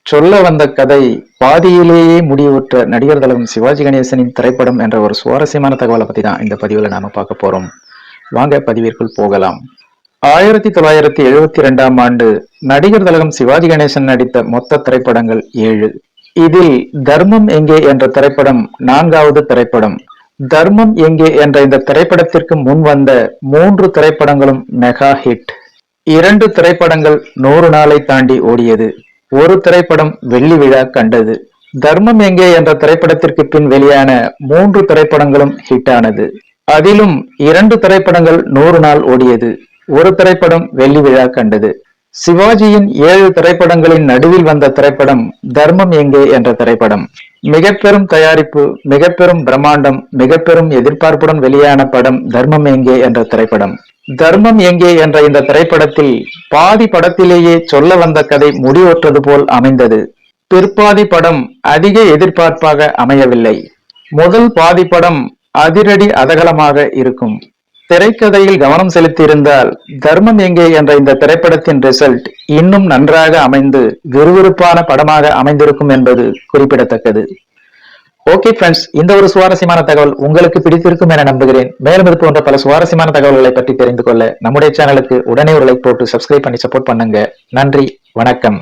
சொல்ல வந்த கதை பாதியிலேயே முடிவுற்ற நடிகர் திலகம் சிவாஜி கணேசனின் திரைப்படம் என்ற ஒரு சுவாரஸ்யமான தகவலை பத்தி தான் இந்த பதிவுல நாம பார்க்க போறோம். வாங்க பதிவிற்குள் போகலாம். 1972 நடிகர் திலகம் சிவாஜி கணேசன் நடித்த மொத்த திரைப்படங்கள் 7. இதில் தர்மம் எங்கே என்ற திரைப்படம் 4வது திரைப்படம். தர்மம் எங்கே என்ற இந்த திரைப்படத்திற்கு முன் வந்த 3 திரைப்படங்களும் மெகா ஹிட். 2 திரைப்படங்கள் 100 நாளை தாண்டி ஓடியது. ஒரு திரைப்படம் வெள்ளி விழா கண்டது. தர்மம் எங்கே என்ற திரைப்படத்திற்கு பின் வெளியான 3 திரைப்படங்களும் ஹிட் ஆனது. அதிலும் 2 திரைப்படங்கள் 100 நாள் ஓடியது. ஒரு திரைப்படம் வெள்ளி விழா கண்டது. சிவாஜியின் 7 திரைப்படங்களின் நடுவில் வந்த திரைப்படம் தர்மம் எங்கே என்ற திரைப்படம். மிக பெரும் தயாரிப்பு, மிக பெரும் பிரம்மாண்டம், மிக பெரும் எதிர்பார்ப்புடன் வெளியான படம் தர்மம் எங்கே என்ற திரைப்படம். தர்மம் எங்கே என்ற இந்த திரைப்படத்தில் பாதி படத்திலேயே சொல்ல வந்த கதை முடிவுற்றது போல் அமைந்தது. பிற்பாதி படம் அதிக எதிர்பார்ப்பாக அமையவில்லை. முதல் பாதி படம் அதிரடி அதகலமாக இருக்கும். திரைக்கதையில் கவனம் செலுத்தியிருந்தால் தர்மம் எங்கே என்ற இந்த திரைப்படத்தின் ரிசல்ட் இன்னும் நன்றாக அமைந்து விறுவிறுப்பான படமாக அமைந்திருக்கும் என்பது குறிப்பிடத்தக்கது. ஓகே ஃப்ரெண்ட்ஸ், இந்த ஒரு சுவாரஸ்யமான தகவல் உங்களுக்கு பிடித்திருக்கும் என நம்புகிறேன். மேலும் இது போன்ற பல சுவாரஸ்யமான தகவல்களை பற்றி தெரிந்து கொள்ள நம்முடைய சேனலுக்கு உடனே ஒரு லைக் போட்டு சப்ஸ்கிரைப் பண்ணி சப்போர்ட் பண்ணுங்க. நன்றி, வணக்கம்.